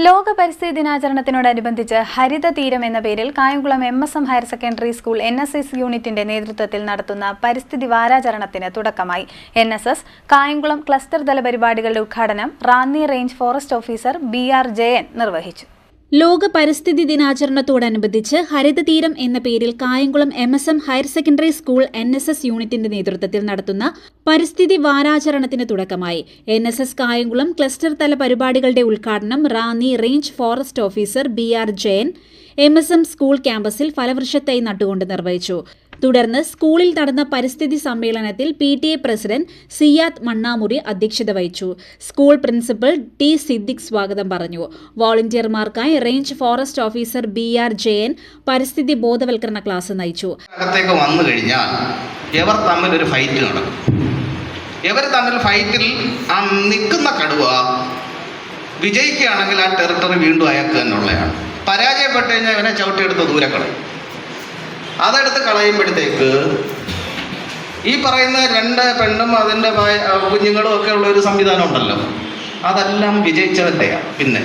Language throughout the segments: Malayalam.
ലോക പരിസ്ഥിതി ദിനാചരണത്തിനോടനുബന്ധിച്ച് ഹരിത തീരം എന്ന പേരിൽ Kayamkulam MSM higher secondary school NSS യൂണിറ്റിന്റെ നേതൃത്വത്തിൽ നടത്തുന്ന പരിസ്ഥിതി വാരാചരണത്തിന് തുടക്കമായി. NSS കായംകുളം ക്ലസ്റ്റർ തല പരിപാടികളുടെ ഉദ്ഘാടനം Ranni range forest officer BR Jayan നിർവഹിച്ചു. ലോക പരിസ്ഥിതി ദിനാചരണത്തോടനുബന്ധിച്ച് ഹരിത തീരം എന്ന പേരിൽ Kayamkulam MSM higher secondary school NSS യൂണിറ്റിന്റെ നേതൃത്വത്തിൽ നടത്തുന്ന പരിസ്ഥിതി വാരാചരണത്തിന് തുടക്കമായി. NSS കായംകുളം ക്ലസ്റ്റർ തല പരിപാടികളുടെ ഉദ്ഘാടനം Ranni range forest officer BR Jayan MSM school ക്യാമ്പസിൽ ഫലവൃക്ഷത്തൈ നട്ടുകൊണ്ട് നിർവഹിച്ചു. തുടർന്ന് സ്കൂളിൽ നടന്ന പരിസ്ഥിതി സമ്മേളനത്തിൽ PTA പ്രസിഡന്റ് സിയാദ് മണ്ണാമുറി അധ്യക്ഷത വഹിച്ചു. സ്കൂൾ പ്രിൻസിപ്പൽ T സിദ്ദിഖ് സ്വാഗതം പറഞ്ഞു. വോളണ്ടിയർമാർക്കായി range forest officer BR Jayan പരിസ്ഥിതി ബോധവൽക്കരണ ക്ലാസ് നയിച്ചു. അകത്തേക്ക് വന്നു കഴിഞ്ഞാൽ ഇവർ തമ്മിൽ ഒരു ഫൈറ്റ് നടക്കും. ഇവർ തമ്മിൽ ഫൈറ്റിൽ ആ നിൽക്കുന്ന കടുവ വിജയിക്കുകയാണെങ്കിൽ ആ ടെറിട്ടറി വീണ്ടും അയക്കുക എന്നുള്ളതാണ്. പരാജയപ്പെട്ട് കഴിഞ്ഞാൽ ഇവനെ ചവിട്ടിയെടുത്ത് ദൂരെ കളയും. അതെടുത്ത് കളയുമ്പോഴത്തേക്ക് ഈ പറയുന്ന രണ്ട് പെണ്ണും അതിൻ്റെ കുഞ്ഞുങ്ങളും ഒക്കെ ഉള്ള ഒരു സംവിധാനം ഉണ്ടല്ലോ, അതെല്ലാം വിജയിച്ചവൻ്റെയാണ്. പിന്നെ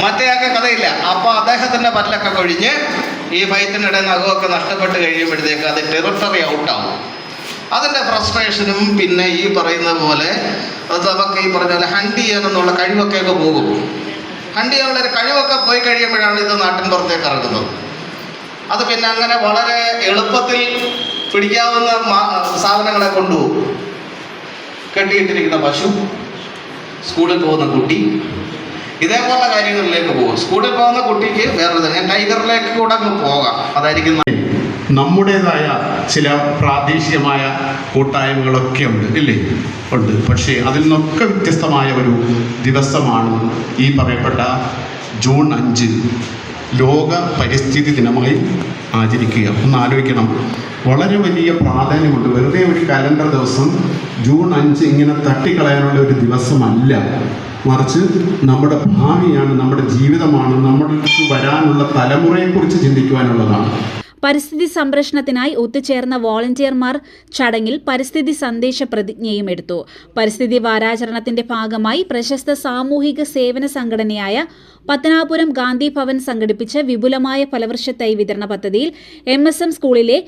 മറ്റേയാൾക്ക് കഥയില്ല. അപ്പോൾ അദ്ദേഹത്തിൻ്റെ പല്ലൊക്കെ കൊഴിഞ്ഞ് ഈ ഫൈറ്റിനിടെ നഖമൊക്കെ നഷ്ടപ്പെട്ട് കഴിയുമ്പോഴത്തേക്ക് അത് ടെറിട്ടറി ഔട്ടാവും. അതിൻ്റെ ഫ്രസ്ട്രേഷനും പിന്നെ ഈ പറയുന്ന പോലെ നമുക്ക് ഈ പറഞ്ഞ പോലെ ഹണ്ട് ചെയ്യാനെന്നുള്ള കഴിവൊക്കെ പോകും. ഹണ്ട് ചെയ്യാനുള്ളൊരു കഴിവൊക്കെ പോയി കഴിയുമ്പോഴാണ് ഇത് നാട്ടിൻ പുറത്തേക്ക് ഇറങ്ങുന്നത്. അത് പിന്നെ അങ്ങനെ വളരെ എളുപ്പത്തിൽ പിടിക്കാവുന്ന സാധനങ്ങളെ കൊണ്ടുപോകും. കെട്ടിയിട്ടിരിക്കുന്ന പശു, സ്കൂളിൽ പോകുന്ന കുട്ടി, ഇതേപോലുള്ള കാര്യങ്ങളിലേക്ക് പോകും. സ്കൂളിൽ പോകുന്ന കുട്ടിക്ക് വേറെ ഞാൻ ടൈഗറിലേക്ക് കൂടെ അങ്ങ് പോകാം. അതായിരിക്കും നമ്മുടേതായ ചില പ്രാദേശികമായ കൂട്ടായ്മകളൊക്കെ ഉണ്ട്, ഇല്ലേ? ഉണ്ട്. പക്ഷേ അതിൽ നിന്നൊക്കെ വ്യത്യസ്തമായ ഒരു ദിവസമാണ് ഈ പറയപ്പെട്ട ജൂൺ 5 ലോക പരിസ്ഥിതി ദിനമായി ആചരിക്കുക. ഒന്ന് ആലോചിക്കണം, വളരെ വലിയ പ്രാധാന്യമുണ്ട്. വെറുതെ ഒരു കലണ്ടർ ദിവസം ജൂൺ 5 ഇങ്ങനെ തട്ടിക്കളയാനുള്ള ഒരു ദിവസമല്ല, മറിച്ച് നമ്മുടെ ഭാവിയാണ്, നമ്മുടെ ജീവിതമാണ്, നമ്മൾക്ക് വരാനുള്ള തലമുറയെക്കുറിച്ച് ചിന്തിക്കുവാനുള്ളതാണ്. പരിസ്ഥിതി സംരക്ഷണത്തിനായി ഒത്തുചേർന്ന വോളണ്ടിയർമാർ ചടങ്ങിൽ പരിസ്ഥിതി സന്ദേശ പ്രതിജ്ഞയും എടുത്തു. പരിസ്ഥിതി വാരാചരണത്തിന്റെ ഭാഗമായി പ്രശസ്ത സാമൂഹിക സേവന സംഘടനയായ പത്തനാപുരം ഗാന്ധി ഭവൻ സംഘടിപ്പിച്ച വിപുലമായ ഫലവൃക്ഷത്തൈ വിതരണ പദ്ധതിയിൽ MSM സ്കൂളിലെ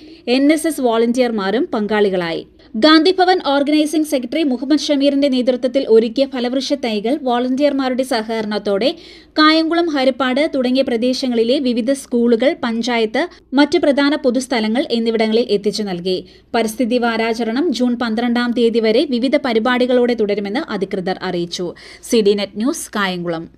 NSS വോളണ്ടിയർമാരും പങ്കാളികളായി. ഗാന്ധി ഭവൻ ഓർഗനൈസിംഗ് സെക്രട്ടറി മുഹമ്മദ് ഷമീറിന്റെ നേതൃത്വത്തിൽ ഒരുക്കിയ ഫലവൃക്ഷ തൈകൾ വോളണ്ടിയർമാരുടെ സഹകരണത്തോടെ കായംകുളം, ഹരിപ്പാട് തുടങ്ങിയ പ്രദേശങ്ങളിലെ വിവിധ സ്കൂളുകൾ, പഞ്ചായത്ത്, മറ്റ് പ്രധാന പൊതുസ്ഥലങ്ങൾ എന്നിവിടങ്ങളിൽ എത്തിച്ചു നൽകി. പരിസ്ഥിതി വാരാചരണം ജൂൺ 12-ാം തീയതി വരെ വിവിധ പരിപാടികളോടെ തുടരുമെന്ന് അധികൃതർ അറിയിച്ചു. CDNet news, Kayamkulam.